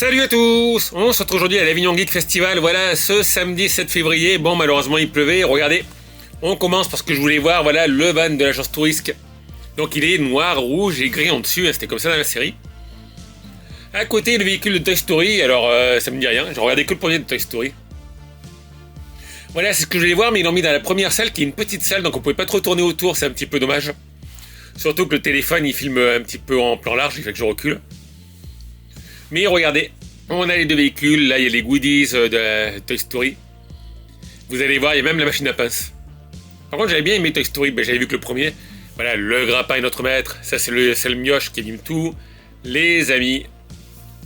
Salut à tous. On se retrouve aujourd'hui à l'Avignon Geek Festival, voilà, ce samedi 7 février. Bon, malheureusement il pleuvait, regardez. On commence parce que je voulais voir, voilà, le van de l'agence Tourisque. Donc il est noir, rouge et gris en dessus, hein, c'était comme ça dans la série. À côté, le véhicule de Toy Story, alors ça me dit rien, j'ai regardé que le premier de Toy Story. Voilà, c'est ce que je voulais voir, mais ils l'ont mis dans la première salle, qui est une petite salle, donc on pouvait pas trop tourner autour, c'est un petit peu dommage. Surtout que le téléphone, il filme un petit peu en plan large, il fait que je recule. Mais regardez, on a les deux véhicules, là il y a les goodies de Toy Story. Vous allez voir, il y a même la machine à pince. Par contre, j'avais bien aimé Toy Story, j'avais vu que le premier. Voilà, le grappin est notre maître, ça c'est le mioche qui anime tout. Les amis,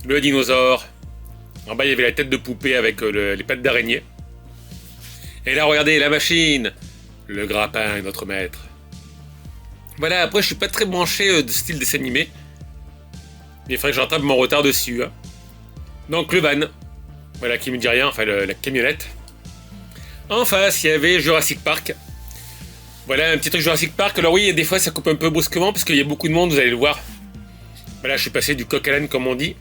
le dinosaure. En bas, il y avait la tête de poupée avec les pattes d'araignée. Et là, regardez, la machine. Le grappin est notre maître. Voilà, après, je suis pas très branché de style dessin animé. Il faudrait que je rattrape mon retard dessus. Hein. Donc, le van. Voilà, qui me dit rien, enfin, la camionnette. En face, il y avait Jurassic Park. Voilà, un petit truc Jurassic Park. Alors oui, des fois, ça coupe un peu brusquement parce qu'il y a beaucoup de monde, vous allez le voir. Voilà, je suis passé du coq à l'âne, comme on dit.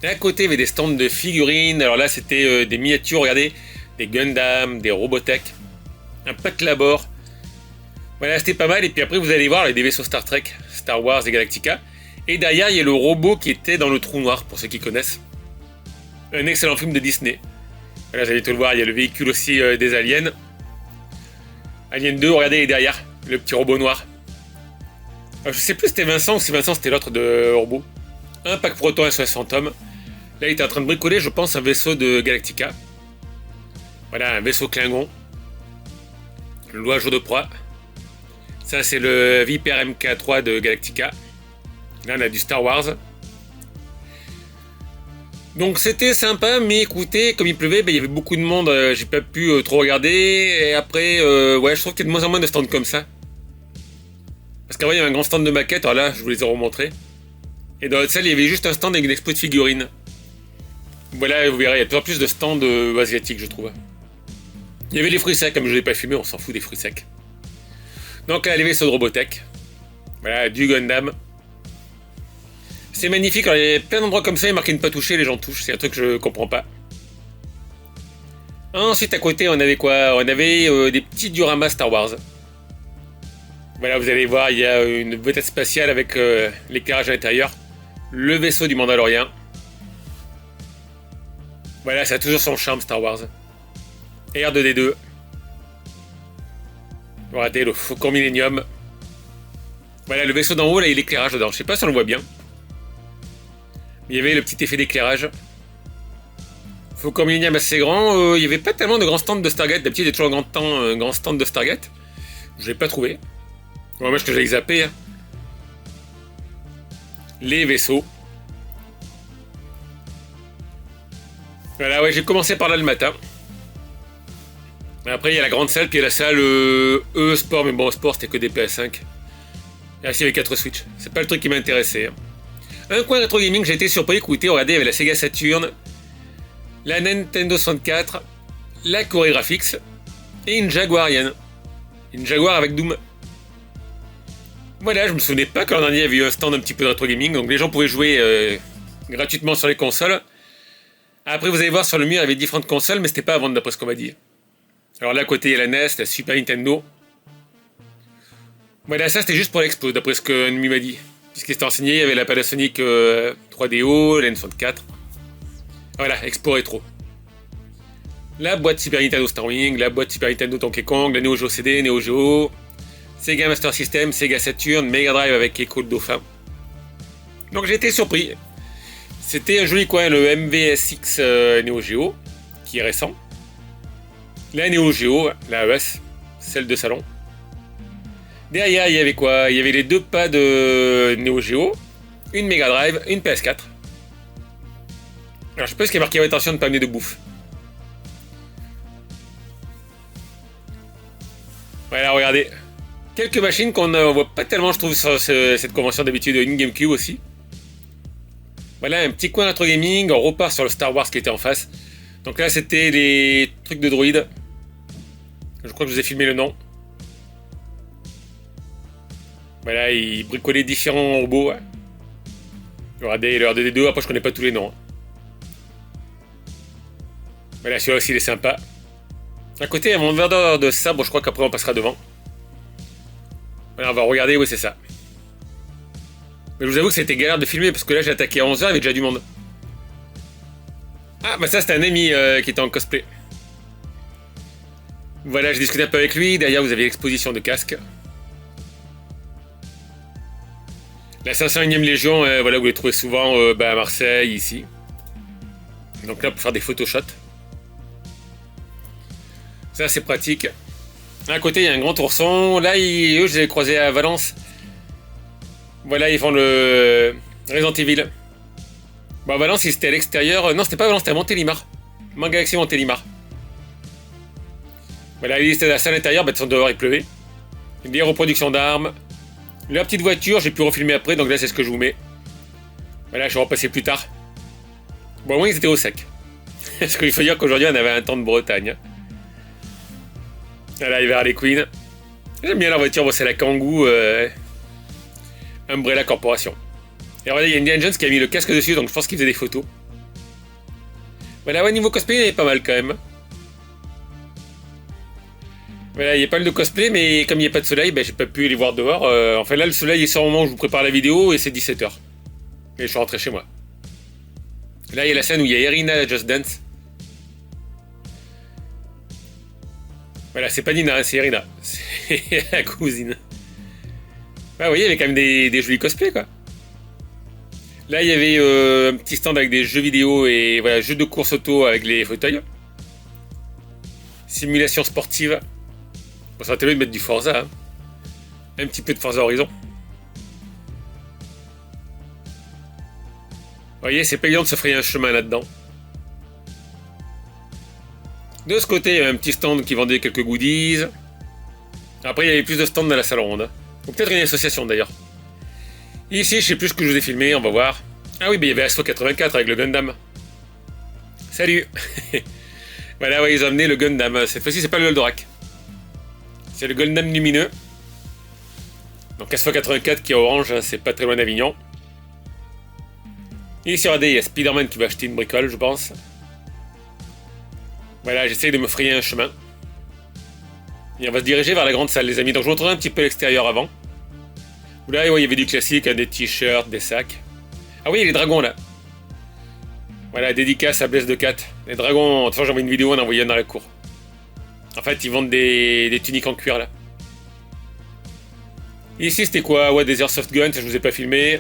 Et à côté, il y avait des stands de figurines. Alors là, c'était des miniatures, regardez. Des Gundam, des Robotech. Un pack Labor. Voilà, c'était pas mal. Et puis après, vous allez voir, il y a des vaisseaux Star Trek, Star Wars et Galactica. Et derrière, il y a le robot qui était dans le trou noir, pour ceux qui connaissent. Un excellent film de Disney. Voilà, vous allez tout le voir, il y a le véhicule aussi des aliens. Alien 2, regardez, il est derrière, le petit robot noir. Alors, je sais plus si c'était Vincent ou si Vincent c'était l'autre de robot. Un pack Proton SOS Fantôme. Là, il était en train de bricoler, je pense, un vaisseau de Galactica. Voilà, un vaisseau Klingon. L'oiseau de proie. Ça, c'est le Viper MK3 de Galactica. Là, on a du Star Wars. Donc, c'était sympa, mais écoutez, comme il pleuvait, il y avait beaucoup de monde. J'ai pas pu trop regarder. Et après, ouais, je trouve qu'il y a de moins en moins de stands comme ça. Parce qu'avant, il y avait un grand stand de maquettes. Alors là, je vous les ai remontrés. Et dans l'autre salle, il y avait juste un stand avec une expo de figurines. Voilà, vous verrez, il y a de plus en plus de stands asiatiques, je trouve. Il y avait les fruits secs, comme je ne l'ai pas filmé, on s'en fout des fruits secs. Donc là, les vaisseaux de Robotech. Voilà, du Gundam. C'est magnifique, alors, il y a plein d'endroits comme ça, il est marqué ne pas toucher, les gens touchent, c'est un truc que je comprends pas. Ensuite, à côté, on avait quoi? On avait des petits dioramas Star Wars. Voilà, vous allez voir, il y a une vedette spatiale avec l'éclairage à l'intérieur. Le vaisseau du Mandalorien. Voilà, ça a toujours son charme, Star Wars. R2D2. Regardez, le Faucon Millennium. Voilà, le vaisseau d'en haut, là, il y a l'éclairage dedans. Je sais pas si on le voit bien. Il y avait le petit effet d'éclairage. Faucon Millennium assez grand. Il n'y avait pas tellement de grands stands de Stargate. D'habitude, il y a toujours un grand stand de Stargate. Je l'ai pas trouvé. Moi, je que j'allais zapper. Hein. Les vaisseaux. Voilà, ouais, j'ai commencé par là le matin. Après, il y a la grande salle, puis il y a la salle Sport, mais bon, Sport, c'était que des PS5. Et ainsi, il y avait 4 Switch. C'est pas le truc qui m'intéressait. Hein. Un coin rétro gaming, j'ai été surpris. Écoutez, regardez, il y avait la Sega Saturn, la Nintendo 64, la Choreografix et une Jaguar. Une Jaguar avec Doom. Voilà, je me souvenais pas que l'an dernier, il y avait eu un stand un petit peu de rétro gaming, donc les gens pouvaient jouer gratuitement sur les consoles. Après, vous allez voir, sur le mur, il y avait différentes consoles, mais c'était pas à vendre d'après ce qu'on m'a dit. Alors là, à côté, il y a la NES, la Super Nintendo. Voilà, ça c'était juste pour l'expo, d'après ce que Numi m'a dit. Puisqu'il s'était renseigné, il y avait la Panasonic 3DO, la N64. Voilà, expo rétro. La boîte Super Nintendo Star Wing, la boîte Super Nintendo Donkey Kong, la Neo Geo CD, Neo Geo, Sega Master System, Sega Saturn, Mega Drive avec Echo le Dauphin. Donc j'ai été surpris. C'était un joli coin, le MVSX Neo Geo, qui est récent. La Neo Geo, la ES, celle de salon. Derrière, il y avait quoi? Il y avait les deux pads de Neo Geo, une Mega Drive, une PS4. Alors je sais pas ce qui est marqué, attention de ne pas amener de bouffe. Voilà, regardez. Quelques machines qu'on ne voit pas tellement, je trouve, sur cette convention d'habitude, une GameCube aussi. Voilà, un petit coin rétro gaming, on repart sur le Star Wars qui était en face. Donc là, c'était les trucs de droïdes. Je crois que je vous ai filmé le nom. Voilà, ils bricolaient différents robots. Ouais. Regardez l'heure de D2, après je connais pas tous les noms. Voilà, celui-là aussi il est sympa. À côté, il y a mon vendeur de sabre, je crois qu'après on passera devant. Voilà, on va regarder, oui c'est ça. Mais je vous avoue que c'était galère de filmer parce que là j'ai attaqué à 11h, il y avait déjà du monde. Ah, bah ça c'était un ami qui était en cosplay. Voilà, j'ai discuté un peu avec lui. Derrière, vous avez l'exposition de casques. La 501e Légion, voilà, vous les trouvez souvent à Marseille, ici. Donc là, pour faire des photoshots. Ça, c'est pratique. À côté, il y a un grand ourson. Là, eux, je les ai croisés à Valence. Voilà, ils font le Resident Evil. Bon, à Valence, ils étaient à l'extérieur. Non, c'était pas Valence, c'était à Montélimar. Manga Galaxy Montélimar. Voilà, ils étaient à la salle intérieure, bah, de toute façon, dehors, il pleuvait. Des reproductions d'armes. La petite voiture, j'ai pu refilmer après, donc là, c'est ce que je vous mets. Voilà, je vais repasser plus tard. Bon, au moins, ils étaient au sec. Parce qu'il faut dire qu'aujourd'hui, on avait un temps de Bretagne. Voilà, il va y avoir les Queens. J'aime bien la voiture, bon, c'est la Kangoo Umbrella Corporation. Et regardez, il y a Indiana Jones qui a mis le casque dessus, donc je pense qu'il faisait des photos. Voilà, ouais, niveau cosplay, il est pas mal quand même. Voilà, il y a pas mal de cosplay, mais comme il n'y a pas de soleil, ben, j'ai pas pu les voir dehors. Enfin là, le soleil il sort au moment où je vous prépare la vidéo et c'est 17h. Et je suis rentré chez moi. Là, il y a la scène où il y a Irina à Just Dance. Voilà, c'est pas Nina, c'est Irina. C'est la cousine. Ah, vous voyez, il y avait quand même des jolis cosplays, quoi. Là, il y avait un petit stand avec des jeux vidéo et voilà, jeux de course auto avec les fauteuils. Simulation sportive. Bon, ça va tellement de mettre du Forza. Hein. Un petit peu de Forza Horizon. Vous voyez, c'est pas évident de se frayer un chemin là-dedans. De ce côté, il y avait un petit stand qui vendait quelques goodies. Après, il y avait plus de stands dans la salle ronde. Ou peut-être une association d'ailleurs. Ici, je sais plus ce que je vous ai filmé, on va voir. Ah oui, ben, il y avait Asphalt 84 avec le Gundam. Salut. Voilà, ouais, ils ont amené le Gundam. Cette fois-ci, c'est pas le Goldorak. C'est le Gundam lumineux. Donc Asphalt 84 qui est orange, hein, c'est pas très loin d'Avignon. Ici, regardez, il y a Spider-Man qui va acheter une bricole, je pense. Voilà, j'essaye de me frayer un chemin. Et on va se diriger vers la grande salle, les amis. Donc je vous montrerai un petit peu l'extérieur avant. Là, ouais, il y avait du classique, hein, des t-shirts, des sacs. Ah oui, les dragons, là. Voilà, dédicace à Blaise de Cat. Les dragons, de toute façon, j'ai envoyé une vidéo, on a envoyé dans la cour. En fait, ils vendent des tuniques en cuir, là. Ici, c'était quoi? Ouais, des airsoft guns, ça je vous ai pas filmé.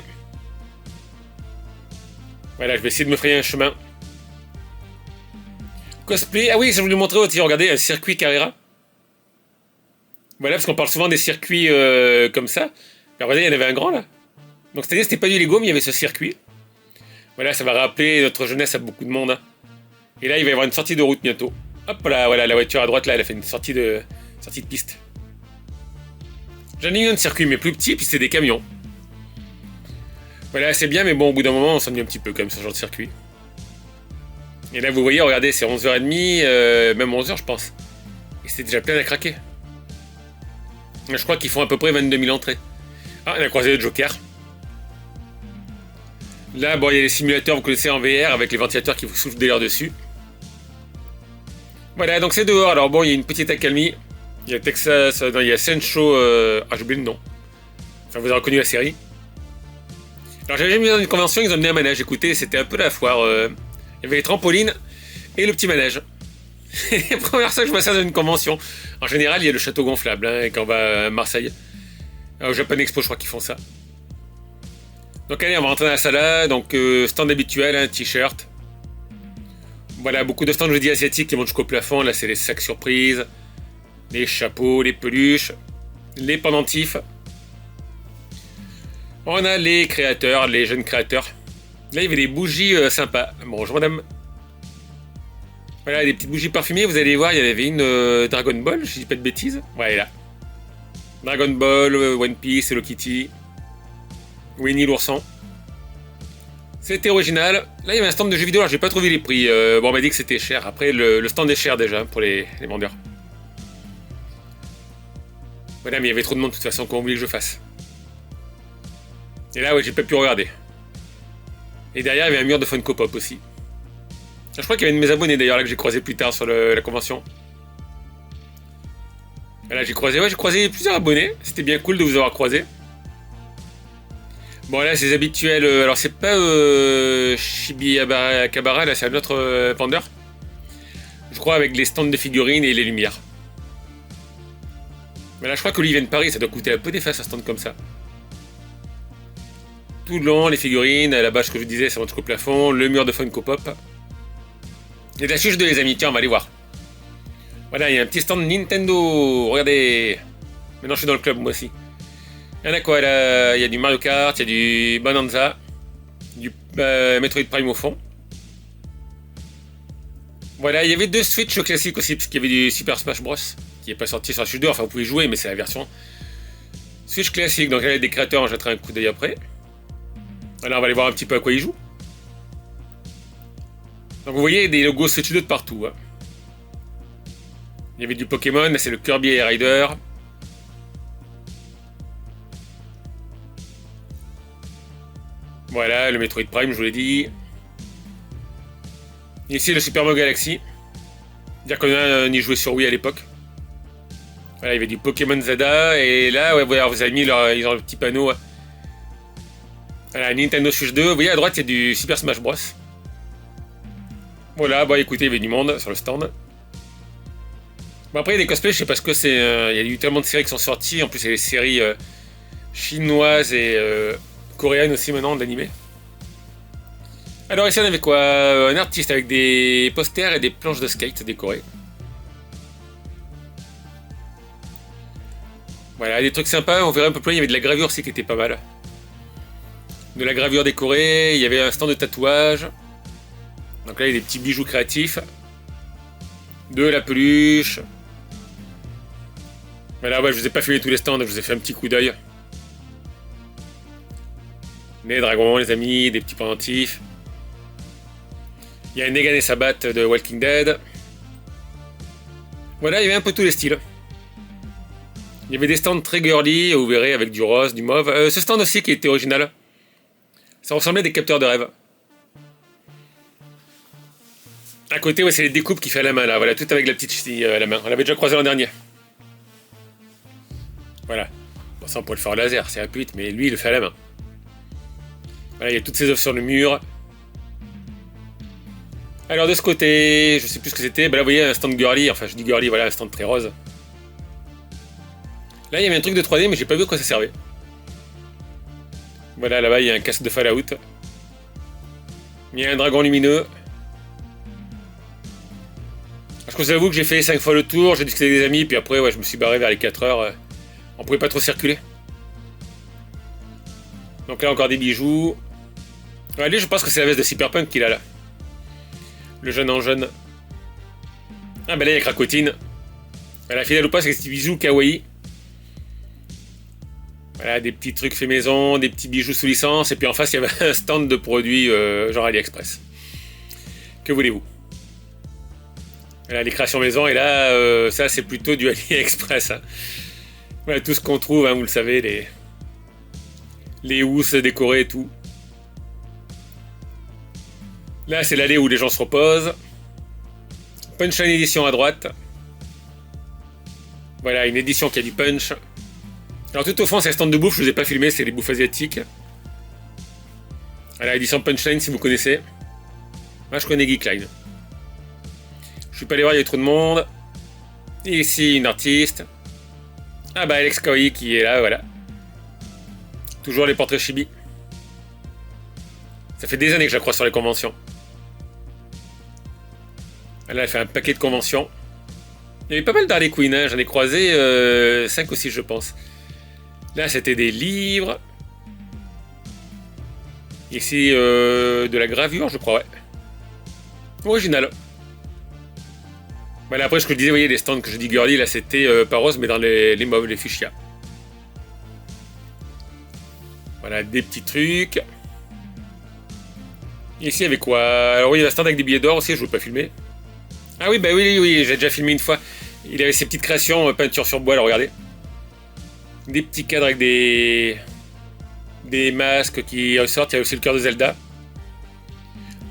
Voilà, je vais essayer de me frayer un chemin. Cosplay. Ah oui, ça je voulais vous montrer aussi, regardez, un circuit Carrera. Voilà, parce qu'on parle souvent des circuits comme ça. Mais regardez, il y en avait un grand, là. Donc, c'est-à-dire, c'était pas du Lego, mais il y avait ce circuit. Voilà, ça va rappeler notre jeunesse à beaucoup de monde. Hein. Et là, il va y avoir une sortie de route bientôt. Hop là, voilà, la voiture à droite, là, elle a fait une sortie de piste. J'en ai eu un de circuit, mais plus petit, puis c'est des camions. Voilà, c'est bien, mais bon, au bout d'un moment, on s'ennuie un petit peu, quand même, ce genre de circuit. Et là, vous voyez, regardez, c'est 11h30, même 11h, je pense. Et c'est déjà plein à craquer. Je crois qu'ils font à peu près 22 000 entrées. Ah, on a croisé le Joker. Là, bon, il y a les simulateurs, vous connaissez en VR, avec les ventilateurs qui vous soufflent de l'air dessus. Voilà, donc c'est dehors. Alors bon, il y a une petite accalmie. Il y a Texas, non, il y a Sencho, j'ai oublié le nom. Enfin, vous avez reconnu la série. Alors j'avais jamais vu dans une convention, ils ont amené un manège. Écoutez, c'était un peu la foire. Il y avait les trampolines et le petit manège. C'est la première fois que je vois ça dans une convention. En général, il y a le château gonflable, hein, quand on va à Marseille. Au Japan Expo, je crois qu'ils font ça. Donc allez, on va rentrer dans la salle. Donc stand habituel, un t-shirt. Voilà, beaucoup de stands, je vous dis, asiatiques qui montent jusqu'au plafond. Là, c'est les sacs surprises, les chapeaux, les peluches, les pendentifs. On a les créateurs, les jeunes créateurs. Là, il y avait des bougies sympas. Bonjour madame. Voilà, des petites bougies parfumées. Vous allez voir, il y en avait une Dragon Ball, je dis pas de bêtises. Ouais, elle est là. Dragon Ball, One Piece, Hello Kitty, Winnie l'ourson. C'était original. Là, il y avait un stand de jeux vidéo, alors j'ai pas trouvé les prix. Bon, on m'a dit que c'était cher. Après, le stand est cher déjà pour les vendeurs. Voilà, mais il y avait trop de monde de toute façon, qu'on voulait que je fasse. Et là, ouais, j'ai pas pu regarder. Et derrière, il y avait un mur de Funko Pop aussi. Je crois qu'il y avait une de mes abonnés d'ailleurs là que j'ai croisé plus tard sur la convention. Là j'ai croisé plusieurs abonnés. C'était bien cool de vous avoir croisé. Bon là c'est habituel. Alors c'est pas Shibi Kabara, là c'est un autre vendeur. Je crois avec les stands de figurines et les lumières. Mais là je crois que lui il vient de Paris, ça doit coûter un peu des fesses un stand comme ça. Tout le long, les figurines, la bâche que je vous disais, ça monte jusqu'au plafond, le mur de Funko Pop. Et la chuche de les amis, tiens, on va aller voir. Voilà, il y a un petit stand Nintendo, regardez. Maintenant je suis dans le club moi aussi. Il y en a quoi là? Il y a du Mario Kart, il y a du Bonanza, du Metroid Prime au fond. Voilà, il y avait deux Switch classiques aussi, puisqu'il y avait du Super Smash Bros. Qui n'est pas sorti sur la Switch 2, enfin vous pouvez jouer, mais c'est la version Switch classique. Donc là, il y a des créateurs, on jettera un coup d'œil après. Voilà, on va aller voir un petit peu à quoi ils jouent. Donc vous voyez des logos Switch 2 de partout. Hein. Il y avait du Pokémon, c'est le Kirby Air Rider. Voilà, le Metroid Prime, je vous l'ai dit. Ici, le Super Mario Galaxy. Dire qu'on a y joué sur Wii à l'époque. Voilà, il y avait du Pokémon Zada. Et là, ouais, voilà, vous avez mis ils ont le petit panneau. Voilà, Nintendo Switch 2. Vous voyez, à droite, il y a du Super Smash Bros. Voilà, bon, écoutez, il y avait du monde sur le stand. Bon, après, il y a des cosplays, je sais pas ce que c'est. Il y a eu tellement de séries qui sont sorties. En plus, il y a des séries chinoises et coréennes aussi maintenant d'animés. Alors ici on avait quoi? Un artiste avec des posters et des planches de skate décorées. Voilà, des trucs sympas, on verrait un peu plus, il y avait de la gravure aussi qui était pas mal. De la gravure décorée, il y avait un stand de tatouage. Donc là il y a des petits bijoux créatifs. De la peluche. Voilà, ouais, je vous ai pas filmé tous les stands, je vous ai fait un petit coup d'œil. Les dragons, les amis, des petits pendentifs. Il y a Negan et sa batte de Walking Dead. Voilà, il y avait un peu tous les styles. Il y avait des stands très girly, vous verrez, avec du rose, du mauve. Ce stand aussi qui était original. Ça ressemblait à des capteurs de rêve. À côté, ouais, c'est les découpes qu'il fait à la main, là. Voilà, tout avec la petite ch'ti à la main. On l'avait déjà croisé l'an dernier. Voilà. Bon, ça, on pourrait le faire au laser, c'est un peu vite, mais lui, il le fait à la main. Voilà, il y a toutes ses œuvres sur le mur. Alors de ce côté, je sais plus ce que c'était, bah là vous voyez un stand girly, enfin je dis girly, voilà un stand très rose. Là il y avait un truc de 3D mais j'ai pas vu à quoi ça servait. Voilà là-bas il y a un casque de Fallout. Il y a un dragon lumineux. Je vous avoue que j'ai fait 5 fois le tour, j'ai discuté avec des amis, puis après ouais, je me suis barré vers les 4 heures. On pouvait pas trop circuler. Donc là encore des bijoux. Ouais, lui je pense que c'est la veste de Cyberpunk qu'il a là. Le jeune en jeune. Ah bah là il y a Cracotine. La finale ou pas, c'est des petits bijoux kawaii. Voilà, des petits trucs faits maison, des petits bijoux sous licence, et puis en face il y avait un stand de produits genre AliExpress. Que voulez-vous? Voilà, les créations maison, et là, ça c'est plutôt du AliExpress. Hein. Voilà, tout ce qu'on trouve, hein, vous le savez, les housses décorées et tout. Là, c'est l'allée où les gens se reposent. Punchline édition à droite. Voilà, une édition qui a du punch. Alors tout au fond, c'est un stand de bouffe, je vous ai pas filmé, c'est les bouffes asiatiques. Voilà, édition Punchline si vous connaissez. Moi, je connais Geekline. Je suis pas allé voir, il y a trop de monde. Et ici, une artiste. Ah bah, Alex Koi qui est là, voilà. Toujours les portraits chibi. Ça fait des années que je la croise sur les conventions. Là, elle fait un paquet de conventions. Il y avait pas mal d'Harley Quinn, hein. J'en ai croisé 5 ou 6, je pense. Là, c'était des livres. Ici, de la gravure, je crois, ouais. Original. Voilà, après, ce que je disais, vous voyez, les stands que je dis girly, là, c'était pas rose, mais dans les mauves, les fuchsia. Voilà, des petits trucs. Ici, il y avait quoi? Alors oui, il y a un stand avec des billets d'or aussi, je ne veux pas filmer. Ah oui, bah oui, j'ai déjà filmé une fois. Il avait ses petites créations, peinture sur bois, là, regardez. Des petits cadres avec des masques qui ressortent, il y a aussi le cœur de Zelda.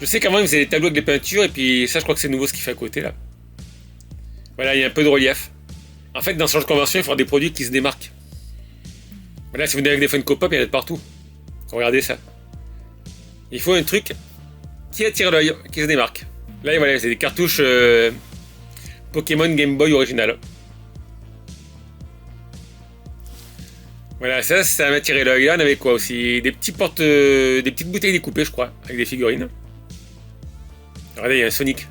Je sais qu'avant, ils faisaient des tableaux avec des peintures, et puis ça, je crois que c'est nouveau ce qu'il fait à côté, là. Voilà, il y a un peu de relief. En fait, dans ce genre de convention, il faut avoir des produits qui se démarquent. Voilà, si vous venez avec des Funko Pop, il y en a de partout. Regardez ça. Il faut un truc qui attire l'œil, qui se démarque. Là, voilà, c'est des cartouches Pokémon Game Boy original. Voilà, ça m'a attiré l'œil. Là, on avait quoi aussi? Des petits des petites bouteilles découpées, je crois, avec des figurines. Regardez, il y a un Sonic.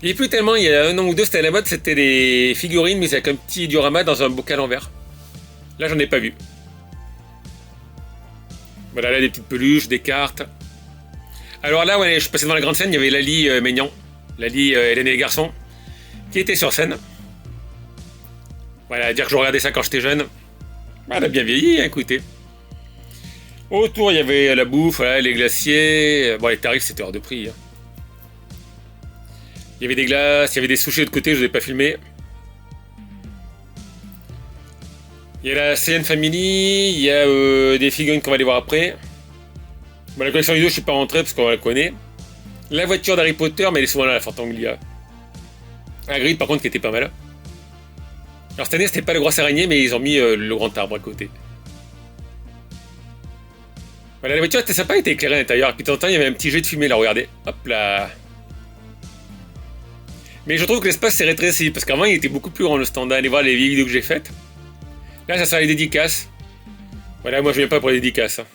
Il n'y a plus tellement, il y a un an ou deux, c'était à la mode, c'était des figurines, mais avec un petit diorama dans un bocal en verre. Là, j'en ai pas vu. Voilà, là, des petites peluches, des cartes. Alors là, ouais, je suis passé devant la grande scène, il y avait Lali Maignan, Lali Hélène et les garçons, qui était sur scène. Voilà, dire que je regardais ça quand j'étais jeune. Bah, elle a bien vieilli, hein, écoutez. Autour, il y avait la bouffe, voilà, les glaciers. Bon, les tarifs, c'était hors de prix. Hein. Il y avait des glaces, il y avait des sushis de côté, je ne vous ai pas filmé. Il y a la CN Family, il y a des figurines qu'on va aller voir après. Bon, la collection vidéo, je suis pas rentré parce qu'on la connaît. La voiture d'Harry Potter, mais elle est souvent là, la Forte Anglia. La grille, par contre, qui était pas mal. Alors cette année, c'était pas le gros araignée, mais ils ont mis le grand arbre à côté. Voilà, la voiture était sympa, elle était éclairée à l'intérieur. Et puis de temps en temps, il y avait un petit jet de fumée là, regardez. Hop là. Mais je trouve que l'espace s'est rétréci, parce qu'avant, il était beaucoup plus grand le stand. Allez voir les vieilles vidéos que j'ai faites. Là, ça sert les dédicaces. Voilà, moi, je viens pas pour les dédicaces. Hein.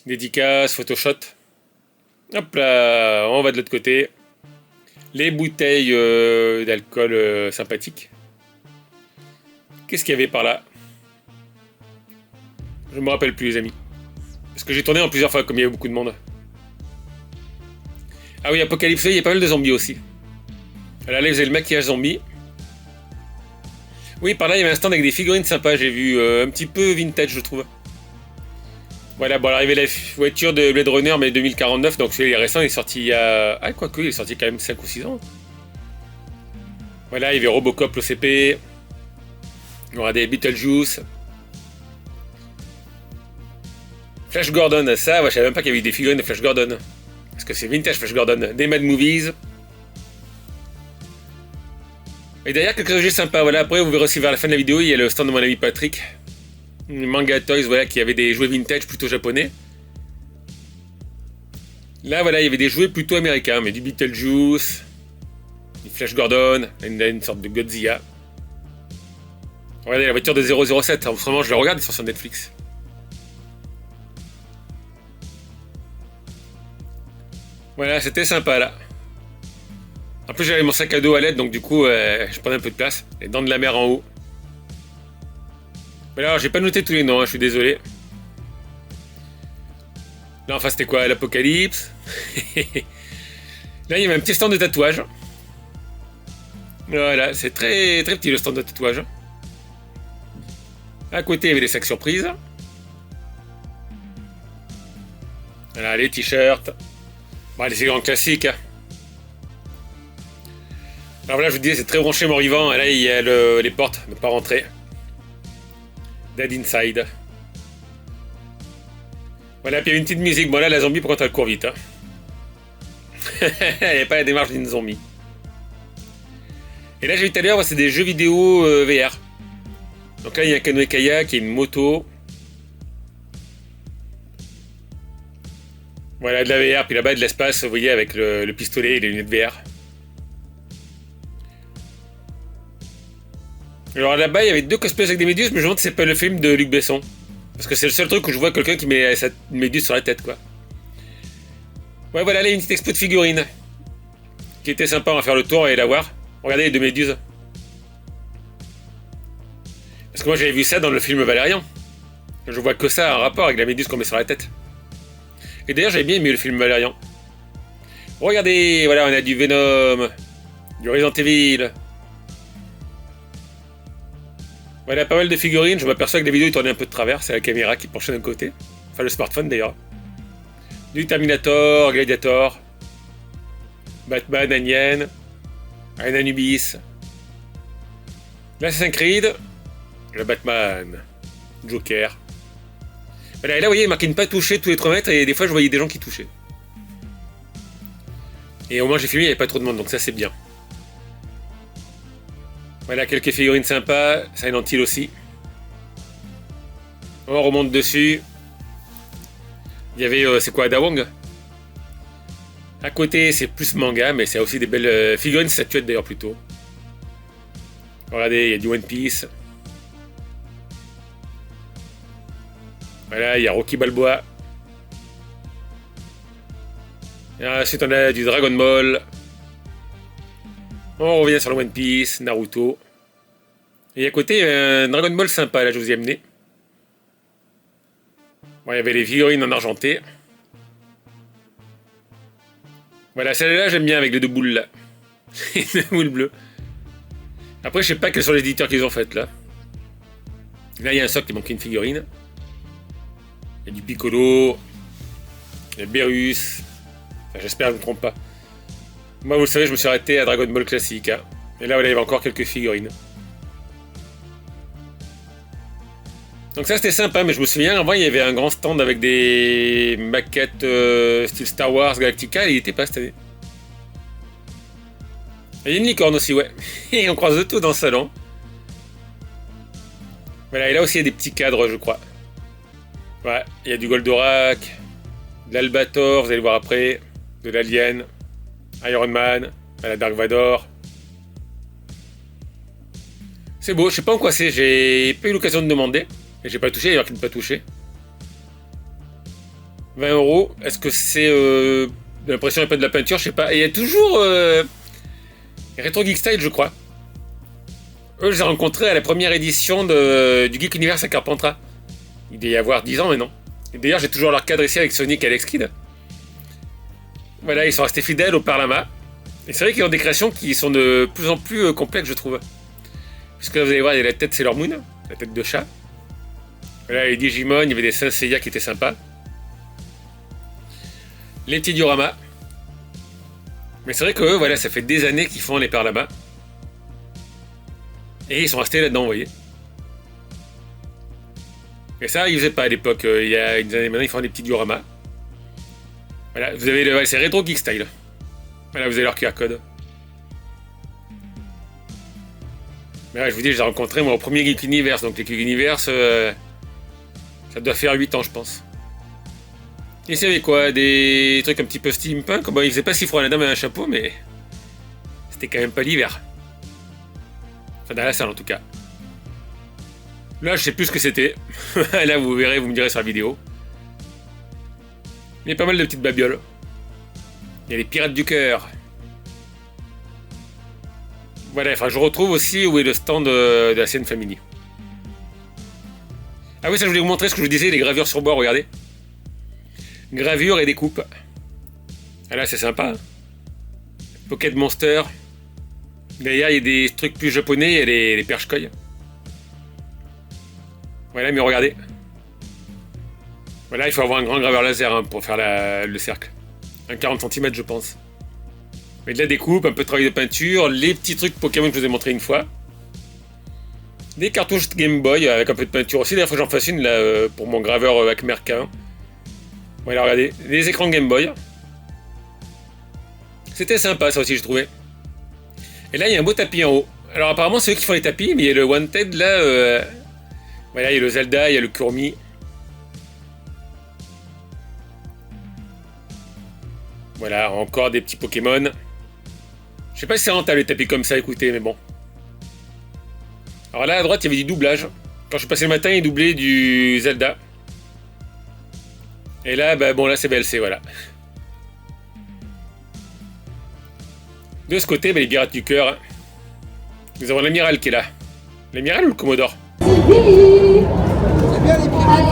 Dédicaces, Photoshop. Hop là, on va de l'autre côté. Les bouteilles d'alcool sympathiques. Qu'est-ce qu'il y avait par là? Je me rappelle plus, les amis. Parce que j'ai tourné en plusieurs fois, comme il y avait beaucoup de monde. Ah oui, Apocalypse, il y a pas mal de zombies aussi. Là, vous avez le maquillage zombie. Oui, par là, il y avait un stand avec des figurines sympas, j'ai vu. Un petit peu vintage, je trouve. Voilà, bon, arrivé la voiture de Blade Runner, mais 2049, donc celui-là, il est récent, il est sorti il y a... Ah, quoique, il est sorti quand même 5 ou 6 ans. Voilà, il y avait Robocop, l'OCP. Il y aura des Beetlejuice. Flash Gordon, ça, ouais, je savais même pas qu'il y avait des figurines de Flash Gordon. Parce que c'est vintage Flash Gordon. Des Mad Movies. Et derrière, quelques objets sympas. Voilà, après, vous verrez aussi vers la fin de la vidéo, il y a le stand de mon ami Patrick. Manga Toys, voilà, qui avait des jouets vintage plutôt japonais. Là, voilà, il y avait des jouets plutôt américains, mais du Beetlejuice, du Flash Gordon, une sorte de Godzilla. Regardez la voiture de 007, en ce moment je la regarde, ils sont sur Netflix. Voilà, c'était sympa là. En plus, j'avais mon sac à dos à l'aide, donc du coup, je prenais un peu de place. Les dents de la mer en haut. Mais là, j'ai pas noté tous les noms, hein, je suis désolé. Là, enfin, c'était quoi? L'Apocalypse. Là, il y avait un petit stand de tatouage. Voilà, c'est très très petit le stand de tatouage. À côté, il y avait des sacs surprises. Voilà, les t-shirts. Bon, les grands classiques. Hein. Alors voilà, je vous disais, c'est très branché mort-vivant. Et là, il y a les portes, ne pas rentrer. Dead Inside. Voilà, puis il y a une petite musique. Bon, là, la zombie, par contre, elle court vite. Hein. Il n'y a pas la démarche d'une zombie. Et là, j'ai vu tout à l'heure, c'est des jeux vidéo VR. Donc là, il y a un canoë-kayak, il y a une moto. Voilà, de la VR, puis là-bas, de l'espace, vous voyez, avec le pistolet et les lunettes VR. Alors là-bas, il y avait 2 cosplays avec des méduses, mais je me demande si c'est pas le film de Luc Besson. Parce que c'est le seul truc où je vois quelqu'un qui met sa méduse sur la tête, quoi. Ouais, voilà, là, il y a une petite expo de figurines. Qui était sympa, on va faire le tour et la voir. Regardez les 2 méduses. Parce que moi, j'avais vu ça dans le film Valérian. Je vois que ça a un rapport avec la méduse qu'on met sur la tête. Et d'ailleurs, j'avais bien aimé le film Valérian. Regardez, voilà, on a du Venom, du Resident Evil. Voilà, pas mal de figurines. Je m'aperçois que les vidéos ils tournaient un peu de travers. C'est la caméra qui penchait d'un côté. Enfin, le smartphone d'ailleurs. Du Terminator, Gladiator, Batman, Alien, un Anubis, l'Assassin's Creed, le Batman, Joker. Voilà, et là, vous voyez, il marquait ne pas toucher tous les 3 mètres, et des fois, je voyais des gens qui touchaient. Et au moins, j'ai filmé, il n'y avait pas trop de monde, donc ça, c'est bien. Voilà, quelques figurines sympas, Silent Hill aussi. On remonte dessus. Il y avait, c'est quoi, Dawang. À côté, c'est plus manga, mais c'est aussi des belles figurines statuettes d'ailleurs plutôt. Regardez, il y a du One Piece. Voilà, il y a Rocky Balboa. Et ensuite, on a du Dragon Ball. On revient sur le One Piece, Naruto. Et à côté, un Dragon Ball sympa, là, je vous ai amené. Bon, il y avait les figurines en argenté. Voilà, celle-là, j'aime bien avec les 2 boules là. Les 2 boules bleues. Après, je sais pas quels sont les éditeurs qu'ils ont fait là. Là, il y a un socle qui manque une figurine. Il y a du Piccolo. Il y a Berus. Enfin, j'espère que je ne me trompe pas. Moi, vous le savez, je me suis arrêté à Dragon Ball classique. Hein. Et là, voilà, il y avait encore quelques figurines. Donc ça, c'était sympa, mais je me souviens, avant, il y avait un grand stand avec des maquettes style Star Wars, Galactica, et il n'était pas cette année. Et il y a une licorne aussi, ouais. Et on croise de tout dans le salon. Voilà, et là aussi, il y a des petits cadres, je crois. Ouais, il y a du Goldorak, de l'Albator, vous allez le voir après, de l'Alien, Iron Man, la Dark Vador. C'est beau, je sais pas en quoi c'est, j'ai pas eu l'occasion de demander. Et j'ai pas touché, il y a marqué ne pas toucher. 20 €, est-ce que c'est l'impression n'est pas de la peinture, je sais pas. Et il y a toujours Retro Geek Style, je crois. Eux, je les ai rencontrés à la première édition du Geek Universe à Carpentras. Il devait y avoir 10 ans maintenant. Et d'ailleurs, j'ai toujours leur cadre ici avec Sonic et Alex Kidd. Voilà, ils sont restés fidèles au Parlama. Et c'est vrai qu'ils ont des créations qui sont de plus en plus complexes, je trouve. Puisque là, vous allez voir, il y a la tête Sailor Moon, la tête de chat. Voilà, les Digimon, il y avait des Saint Seiya qui étaient sympas. Les petits dioramas. Mais c'est vrai que eux, voilà, ça fait des années qu'ils font les Parlamas. Et ils sont restés là-dedans, vous voyez. Et ça, ils faisaient pas à l'époque. Il y a des années maintenant, ils font des petits dioramas. Voilà, vous avez le, c'est Retro Geek Style. Voilà, vous avez leur QR code. Mais ouais, je vous dis, j'ai rencontré moi au premier Geek Universe. Donc les Geek Universe, ça doit faire 8 ans, je pense. Et c'est avec quoi? Des trucs un petit peu steampunk. Bon, il faisait pas si froid, la dame avait un chapeau, mais c'était quand même pas l'hiver. Enfin, dans la salle en tout cas. Là, je sais plus ce que c'était. Là, vous verrez, vous me direz sur la vidéo. Il y a pas mal de petites babioles. Il y a les pirates du cœur. Voilà, enfin, je retrouve aussi où est le stand de la scène Family. Ah oui, ça, je voulais vous montrer ce que je vous disais, les gravures sur bois, regardez. Gravures et découpes. Ah là, c'est sympa. Hein. Pocket Monster. Derrière, il y a des trucs plus japonais, il y a les perche-coilles. Voilà, mais regardez. Voilà, il faut avoir un grand graveur laser hein, pour faire le cercle. Un 40 cm, je pense. Mais de la découpe, un peu de travail de peinture, les petits trucs Pokémon que je vous ai montré une fois. Des cartouches Game Boy avec un peu de peinture aussi. D'ailleurs, il faut que j'en fasse une là, pour mon graveur Acmer K1. Voilà, regardez. Les écrans Game Boy. C'était sympa, ça aussi, je trouvais. Et là, il y a un beau tapis en haut. Alors, apparemment, c'est eux qui font les tapis, mais il y a le Wanted là. Voilà, il y a le Zelda, il y a le Kurmi. Voilà, encore des petits Pokémon. Je sais pas si c'est rentable les tapis comme ça, écoutez, mais bon. Alors là, à droite, il y avait du doublage. Quand je suis passé le matin, il doublait du Zelda. Et là, bah bon, là, c'est BLC, voilà. De ce côté, bah, les pirates du cœur. Hein. Nous avons l'amiral qui est là. L'amiral ou le Commodore? C'est bien les pirates.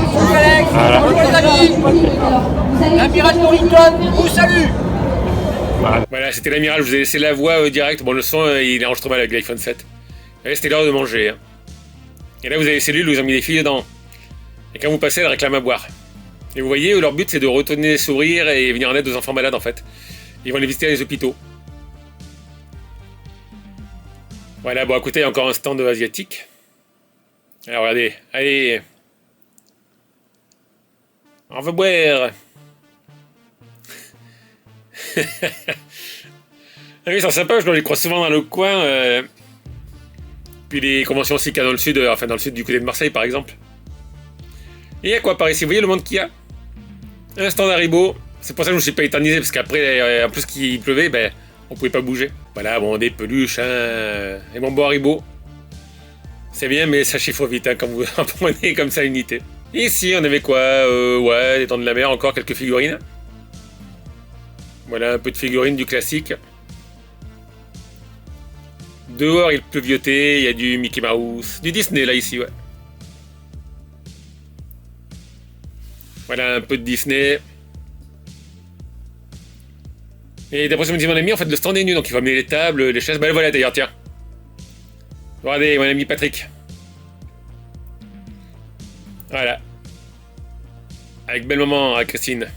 Bonjour les amis. L'amiral Norrington vous salue. Voilà, c'était l'amiral, je vous ai laissé la voix directe. Bon, le son, il enregistre mal avec l'iPhone 7. Et là, c'était l'heure de manger. Hein. Et là, vous avez les cellules où ils ont mis des filles dedans. Et quand vous passez, elles réclament à boire. Et vous voyez, leur but, c'est de retourner les sourires et venir en aide aux enfants malades, en fait. Ils vont les visiter à les hôpitaux. Voilà, bon, à côté, il y a encore un stand asiatique. Alors, regardez, allez. On va boire. Ah oui, c'est sympa, je les croise souvent dans le coin. Puis les conventions aussi qu'il y a dans le sud, enfin dans le sud du côté de Marseille par exemple. Et il y a quoi par ici? Vous voyez le monde qu'il y a? Un stand Haribo. C'est pour ça que je me suis pas éternisé, parce qu'après, en plus qu'il pleuvait, ben, on pouvait pas bouger. Voilà, bon, des peluches, hein, et mon beau Haribo. C'est bien, mais ça chiffre vite, hein, quand vous en prenez comme ça l'unité. Ici, on avait quoi? Ouais, des temps de la mer, encore quelques figurines. Voilà, un peu de figurines du classique. Dehors, il pleuviotait, il y a du Mickey Mouse, du Disney là, ici, ouais. Voilà, un peu de Disney. Et d'après ce que me dit mon ami, en fait, le stand est nu, donc il va amener les tables, les chaises. Bah voilà, d'ailleurs, tiens. Regardez, mon ami Patrick. Voilà. Avec belle maman, à Christine.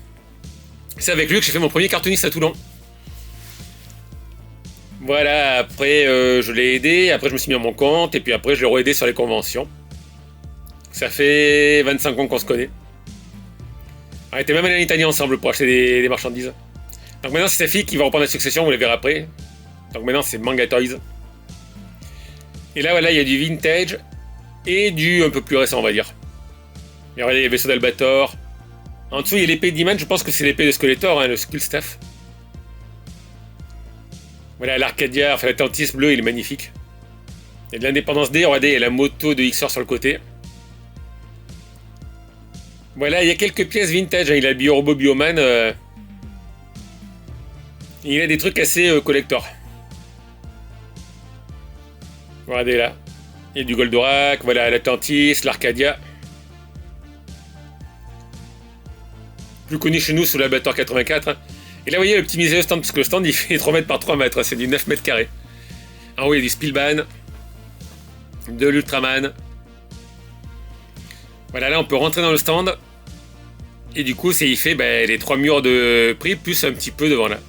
C'est avec lui que j'ai fait mon premier cartooniste à Toulon. Voilà, après, je l'ai aidé, après je me suis mis à mon compte, et puis après, je l'ai re-aidé sur les conventions. Ça fait 25 ans qu'on se connaît. On était même allés en Italie ensemble pour acheter des marchandises. Donc maintenant c'est sa fille qui va reprendre la succession, vous les verrez après. Donc maintenant c'est Manga Toys. Et là voilà, il y a du vintage et du un peu plus récent on va dire. Et regardez, il y a le vaisseau d'Albator. En dessous il y a l'épée d'Iman, je pense que c'est l'épée de Skeletor, hein, le Skull Staff. Voilà l'Arcadia, enfin l'Atlantis bleu, il est magnifique. Il y a de l'Indépendance D, regardez, il y a la moto de XOR sur le côté. Voilà, il y a quelques pièces vintage, hein, il a le Biorobot Bioman. Il a des trucs assez collector. Regardez là. Il y a du Goldorak, voilà l'Atlantis, l'Arcadia. Plus connu chez nous sous l'Albator 84. Hein. Et là vous voyez optimiser le stand, parce que le stand il fait 3 mètres par 3 mètres, hein, c'est du 9 mètres carrés. En haut il y a du Spillman, de l'Ultraman. Voilà, là on peut rentrer dans le stand. Et du coup il fait les 3 murs de prix plus un petit peu devant là.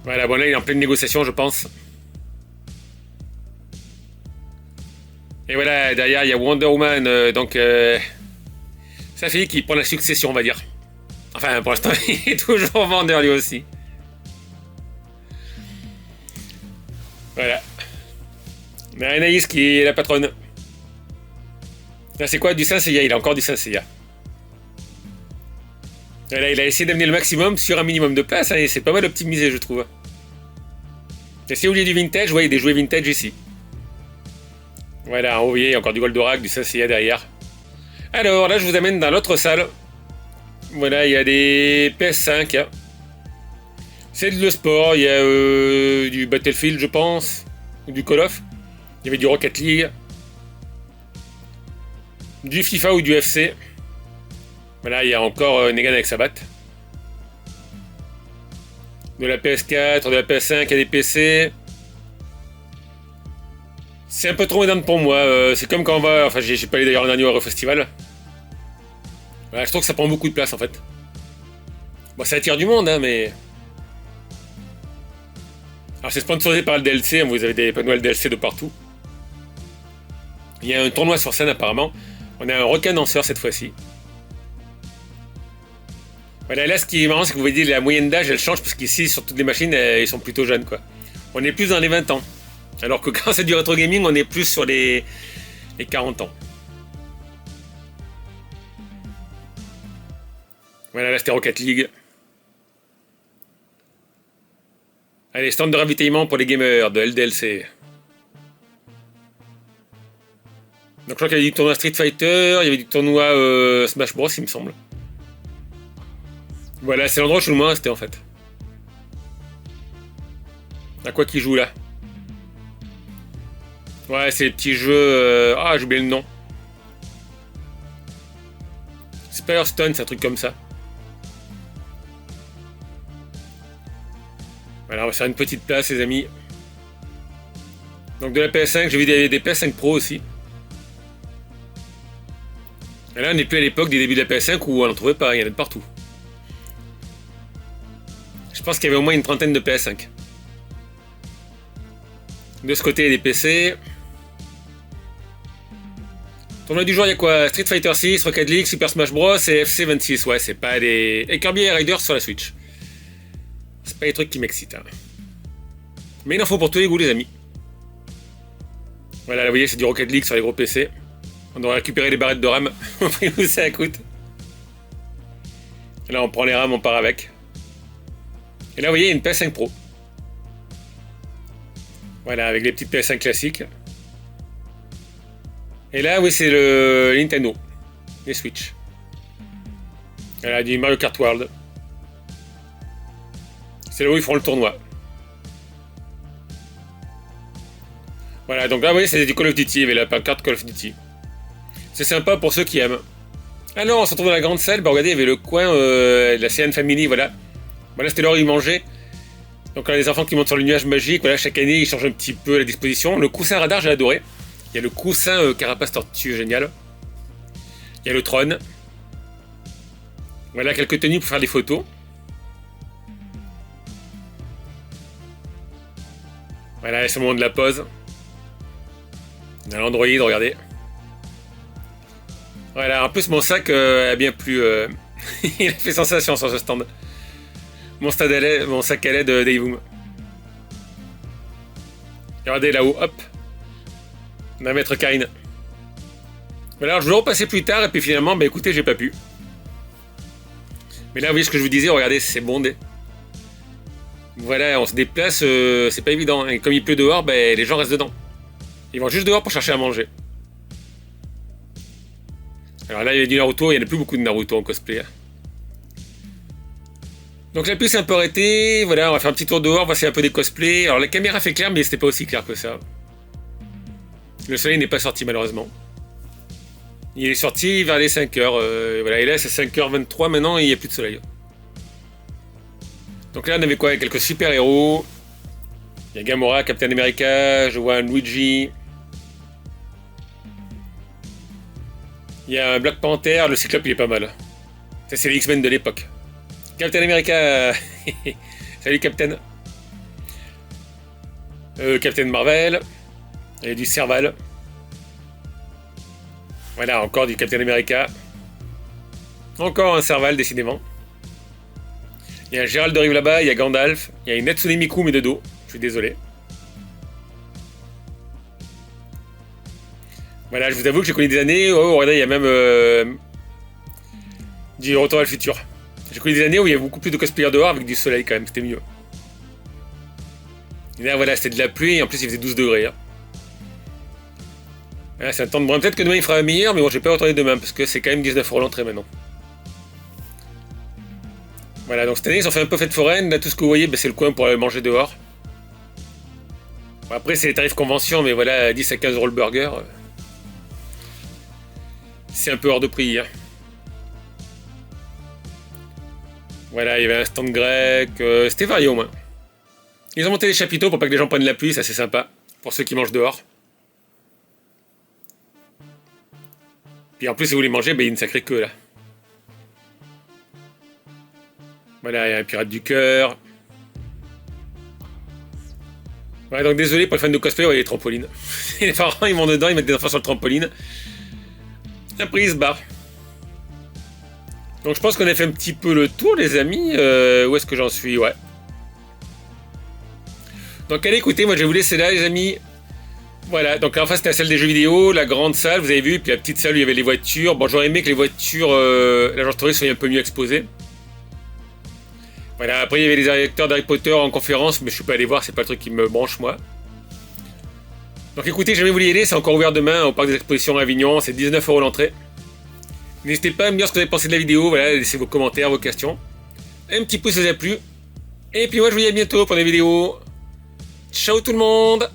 Voilà, bon là il est en pleine négociation je pense. Et voilà, derrière il y a Wonder Woman, donc sa fille qui prend la succession on va dire. Enfin pour l'instant il est toujours vendeur lui aussi. Voilà. Mais Anaïs qui est la patronne. Là c'est quoi? Du Saint Seiya, il a encore du Saint Seiya. Là, il a essayé d'amener le maximum sur un minimum de place, hein, et c'est pas mal optimisé, je trouve. Et si vous voulez du vintage, vous voyez des jouets vintage ici. Voilà, vous voyez, il y a encore du Goldorak, du Saint Seiya derrière. Alors, là, je vous amène dans l'autre salle. Voilà, il y a des PS5. Hein. C'est de le sport, il y a du Battlefield, je pense, ou du Call of. Il y avait du Rocket League. Du FIFA ou du FC. Voilà, il y a encore Negan avec sa batte. De la PS4, de la PS5, il y a des PC. C'est un peu trop énorme pour moi. C'est comme quand on va... Enfin, j'ai pas allé d'ailleurs en dernier au Festival. Voilà, je trouve que ça prend beaucoup de place en fait. Bon, ça attire du monde, hein, mais... Alors, c'est sponsorisé par le DLC. Vous avez des panneaux DLC de partout. Il y a un tournoi sur scène apparemment. On a un requin danseur cette fois-ci. Voilà, là ce qui est marrant, c'est que vous voyez la moyenne d'âge elle change parce qu'ici sur toutes les machines ils sont plutôt jeunes quoi. On est plus dans les 20 ans. Alors que quand c'est du rétro gaming, on est plus sur les 40 ans. Voilà, là c'était Rocket League. Allez, stand de ravitaillement pour les gamers de LDLC. Donc je crois qu'il y avait du tournoi Street Fighter, il y avait du tournoi Smash Bros il me semble. Voilà, c'est l'endroit où je suis le moins resté en fait. À quoi qu'il joue là? Ouais, c'est les petits jeux... Ah, j'ai oublié le nom. Spire Stone, c'est un truc comme ça. Voilà, on va faire une petite place les amis. Donc de la PS5, j'ai vu des PS5 Pro aussi. Et là, on n'est plus à l'époque des débuts de la PS5 où on n'en trouvait pas, il y en a de partout. Je pense qu'il y avait au moins une trentaine de PS5. De ce côté, il y a des PC. Tournoi du jour, il y a quoi? Street Fighter 6, Rocket League, Super Smash Bros et FC 26. Ouais, c'est pas des... Et Kirby Riders sur la Switch. C'est pas les trucs qui m'excitent. Hein. Mais il en faut pour tous les goûts, les amis. Voilà, là, vous voyez, c'est du Rocket League sur les gros PC. On doit récupérer les barrettes de RAM. On va où ça coûte. Et là, on prend les RAM, on part avec. Et là, vous voyez, il y a une PS5 Pro. Voilà, avec les petites PS5 classiques. Et là, oui, c'est le Nintendo. Les Switch. Voilà, du Mario Kart World. C'est là où ils feront le tournoi. Voilà, donc là, vous voyez, c'est du Call of Duty. Il y avait la pancarte Call of Duty. C'est sympa pour ceux qui aiment. Alors, on se retrouve dans la grande salle. Bah, regardez, il y avait le coin de la CN Family, voilà. Voilà, c'était l'heure où ils mangeaient. Donc, là, les enfants qui montent sur le nuage magique. Voilà, chaque année, ils changent un petit peu la disposition. Le coussin radar, j'ai adoré. Il y a le coussin carapace tortue, génial. Il y a le trône. Voilà, quelques tenues pour faire des photos. Voilà, c'est le moment de la pause. On a l'Android, regardez. Voilà, en plus mon sac a bien plu. Il a fait sensation sur ce stand. Mon sac à lait de Dayvoom. Regardez là-haut, hop. On va mettre Karine. Voilà, alors je vais le repasser plus tard et puis finalement, bah écoutez, j'ai pas pu. Mais là, vous voyez ce que je vous disais, regardez, c'est bondé. Voilà, on se déplace, c'est pas évident. Et comme il pleut dehors, bah, les gens restent dedans. Ils vont juste dehors pour chercher à manger. Alors là, il y a du Naruto, il n'y en a plus beaucoup de Naruto en cosplay. Donc la pluie s'est un peu arrêtée, voilà, on va faire un petit tour dehors, voici un peu des cosplays. Alors la caméra fait clair, mais c'était pas aussi clair que ça. Le soleil n'est pas sorti malheureusement. Il est sorti vers les 5h, voilà, et là c'est 5h23 maintenant et il n'y a plus de soleil. Donc là on avait quoi? Quelques super héros. Il y a Gamora, Captain America, je vois un Luigi. Il y a un Black Panther, le Cyclope il est pas mal. Ça c'est les X-Men de l'époque. Captain America. Salut Captain. Captain Marvel. Il y a du Serval. Voilà, encore du Captain America. Encore un Serval, décidément. Il y a un Gérald de Rive là-bas, il y a Gandalf. Il y a une Natsune Miku, mais de dos. Je suis désolé. Voilà, je vous avoue que j'ai connu des années. Oh, regardez, il y a même du Retour à le futur. J'ai connu des années où il y avait beaucoup plus de cosplayers dehors avec du soleil quand même, c'était mieux. Et là, voilà, c'était de la pluie et en plus il faisait 12 degrés. Hein. Voilà, c'est un temps de brume. Peut-être que demain il fera meilleur, mais bon, j'ai pas retourné demain parce que c'est quand même 19 € l'entrée maintenant. Voilà, donc cette année ils ont fait un peu fête foraine. Là, tout ce que vous voyez, ben, c'est le coin pour aller manger dehors. Bon, après, c'est les tarifs convention, mais voilà, 10 à 15 € le burger. C'est un peu hors de prix. Hein. Voilà, il y avait un stand grec, c'était varié au moins. Ils ont monté des chapiteaux pour pas que les gens prennent la pluie, ça c'est sympa, pour ceux qui mangent dehors. Puis en plus, si vous voulez manger, ben, il y a une sacrée queue là. Voilà, il y a un pirate du cœur. Voilà, donc désolé pour les fans de cosplay, ouais, les trampolines. Les parents, ils vont dedans, ils mettent des enfants sur le trampoline. Après, ils se barrent. Donc je pense qu'on a fait un petit peu le tour, les amis. Où est-ce que j'en suis? Ouais. Donc allez, écoutez, moi je vais vous laisser là, les amis. Voilà, donc en face c'était la salle des jeux vidéo, la grande salle, vous avez vu, puis la petite salle où il y avait les voitures. Bon, j'aurais aimé que les voitures, l'agence touriste soient un peu mieux exposées. Voilà, après il y avait les acteurs d'Harry Potter en conférence, mais je suis pas allé voir, c'est pas le truc qui me branche moi. Donc écoutez, jamais vous y aller, c'est encore ouvert demain au parc des expositions à Avignon, c'est 19 € l'entrée. N'hésitez pas à me dire ce que vous avez pensé de la vidéo, voilà, laissez vos commentaires, vos questions. Un petit pouce si ça vous a plu. Et puis moi je vous dis à bientôt pour des vidéos. Ciao tout le monde!